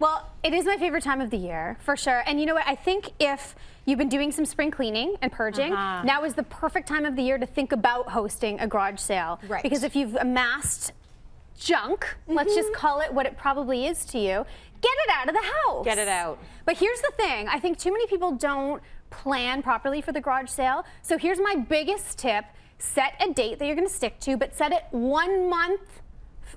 Well, it is my favorite time of the year, for sure. And you know what? I think if you've been doing some spring cleaning and purging, now is the perfect time of the year to think about hosting a garage sale. Right. Because if you've amassed junk, let's just call it what it probably is to you, get it out of the house. Get it out. But here's the thing. I think too many people don't plan properly for the garage sale. So here's my biggest tip. Set a date that you're going to stick to, but set it 1 month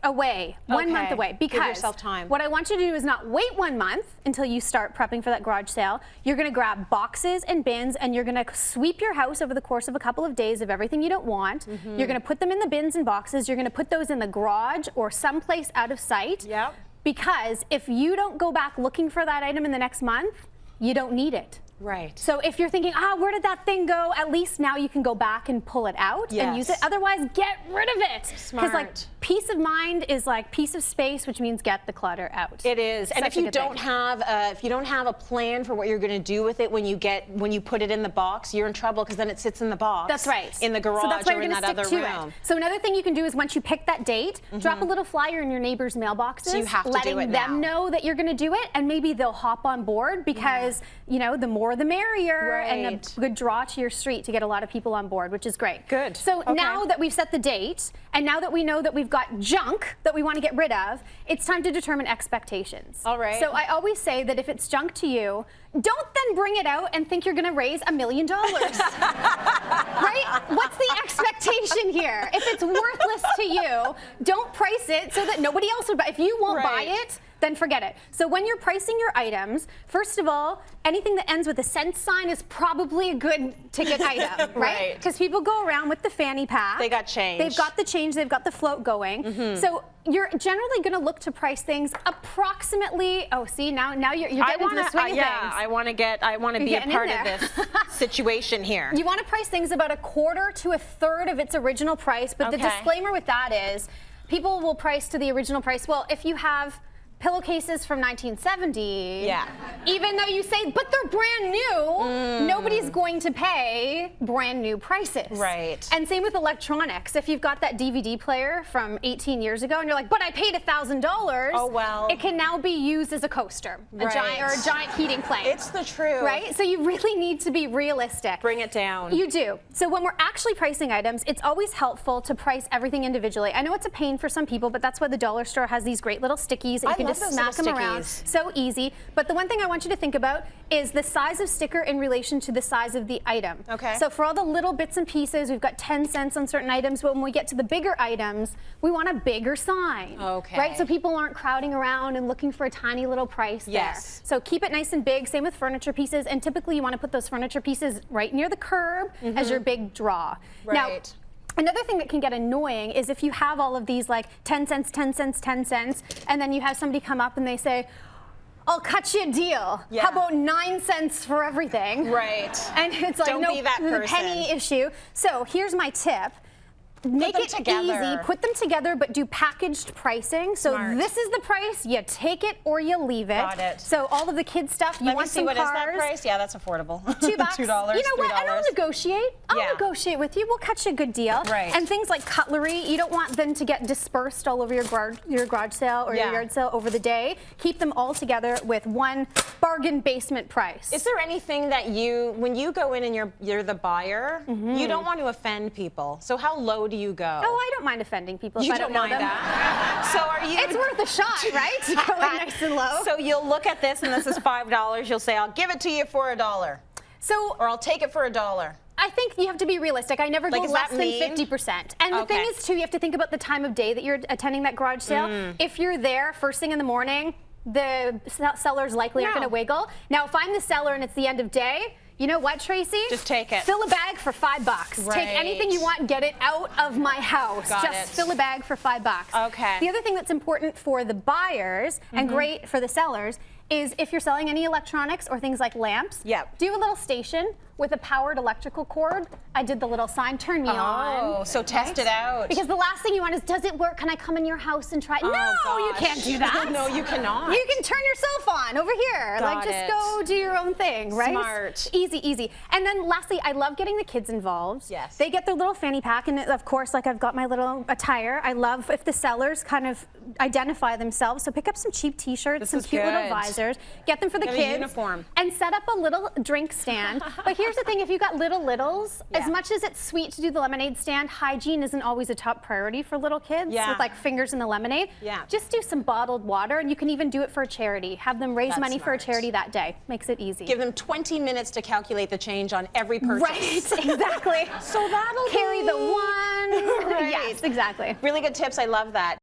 away, 1 month away, because give yourself time. What I want you to do is not wait 1 month until you start prepping for that garage sale. You're going to grab boxes and bins and you're going to sweep your house over the course of a couple of days of everything you don't want. You're going to put them in the bins and boxes. You're going to put those in the garage or someplace out of sight. Yep. Because if you don't go back looking for that item in the next month, you don't need it. Right. So if you're thinking, where did that thing go? At least now you can go back and pull it out and use it. Otherwise, get rid of it. Smart. Because like peace of mind is like piece of space, which means get the clutter out. It is. And if you don't have a plan for what you're going to do with it when you put it in the box, you're in trouble because then it sits in the box. That's right. In the garage so that's why or in that other room. So another thing you can do is once you pick that date, drop a little flyer in your neighbor's mailboxes, so you have to letting do it them now. know that you're going to do it, and maybe they'll hop on board because you know the more the merrier. And a good draw to your street to get a lot of people on board, which is great. Good. So now that we've set the date, and now that we know that we've got junk that we want to get rid of, it's time to determine expectations. All right. So I always say that if it's junk to you, don't then bring it out and think you're going to raise $1 million. Right? What's the expectation here? If it's worthless to you, don't price it so that nobody else would buy. If you won't buy it, then forget it. So when you're pricing your items, first of all, anything that ends with a cent sign is probably a good ticket item, right? Because people go around with the fanny pack. They got change. They've got the change, they've got the float going. So you're generally going to look to price things approximately, now you're getting into the swing of things. I want to be a part of this situation here. You want to price things about 1/4 to 1/3 of its original price, but the disclaimer with that is people will price to the original price. Well, if you have pillowcases from 1970, even though you say, but they're brand new, nobody's going to pay brand new prices. Right. And same with electronics. If you've got that DVD player from 18 years ago and you're like, but I paid $1,000, oh well, it can now be used as a coaster, a giant heating plank. It's the truth. Right? So you really need to be realistic. Bring it down. You do. So when we're actually pricing items, it's always helpful to price everything individually. I know it's a pain for some people, but that's why the dollar store has these great little stickies that you can just smack them around. So easy. But the one thing I want you to think about is the size of sticker in relation to the size of the item. Okay. So for all the little bits and pieces, we've got 10 cents on certain items, but when we get to the bigger items, we want a bigger sign. Okay. Right? So people aren't crowding around and looking for a tiny little price there. So keep it nice and big. Same with furniture pieces. And typically you want to put those furniture pieces right near the curb as your big draw. Right. Now, another thing that can get annoying is if you have all of these like 10 cents, 10 cents, 10 cents, and then you have somebody come up and they say, I'll cut you a deal. How about 9 cents for everything? Right. And it's like, Don't be that person. Penny issue. So here's my tip. Make it easy, put them together, but do packaged pricing. So this is the price, you take it or you leave it. Got it. So all of the kids stuff, you want some cars. What is that price? Yeah, that's affordable. $2. $2, You know what? $3. And I'll negotiate. I'll negotiate with you. We'll cut you a good deal. Right. And things like cutlery, you don't want them to get dispersed all over your garage sale or your yard sale over the day. Keep them all together with one bargain basement price. Is there anything that when you go in and you're the buyer, you don't want to offend people? So how low do you go? Oh, I don't mind offending people if I don't know them. That? So are you? It's worth a shot, right? Going nice and low. So you'll look at this and this is $5. You'll say, I'll give it to you for $1. So, or I'll take it for $1. I think you have to be realistic. I never go less than 50%. And the thing is, too, you have to think about the time of day that you're attending that garage sale. If you're there first thing in the morning, the sellers likely aren't going to wiggle. Now, if I'm the seller and it's the end of day, you know what, Tracy? Just take it. Fill a bag for $5. Right. Take anything you want, get it out of my house. Just fill a bag for $5. Okay. The other thing that's important for the buyers and great for the sellers is if you're selling any electronics or things like lamps, do a little station with a powered electrical cord. I did the little sign, turn me on. Oh, so test it out. Because the last thing you want is, does it work? Can I come in your house and try it? No, you can't do that. No, you cannot. You can turn yourself on over here. Just go do your own thing, right? Smart. Easy. easy, easy. And then lastly, I love getting the kids involved. Yes. They get their little fanny pack, and of course, like I've got my little attire. I love if the sellers kind of identify themselves. So pick up some cheap T-shirts, some cute little visors, get them for the Get a kids, uniform. and set up a little drink stand. But here's the thing: if you've got littles, as much as it's sweet to do the lemonade stand, hygiene isn't always a top priority for little kids with like fingers in the lemonade. Just do some bottled water, and you can even do it for a charity. Have them raise money for a charity that day. Makes it easy. Give them 20 minutes to calculate the change on every purchase. Right, exactly. So that'll carry the one. Right. Yes, exactly. Really good tips. I love that.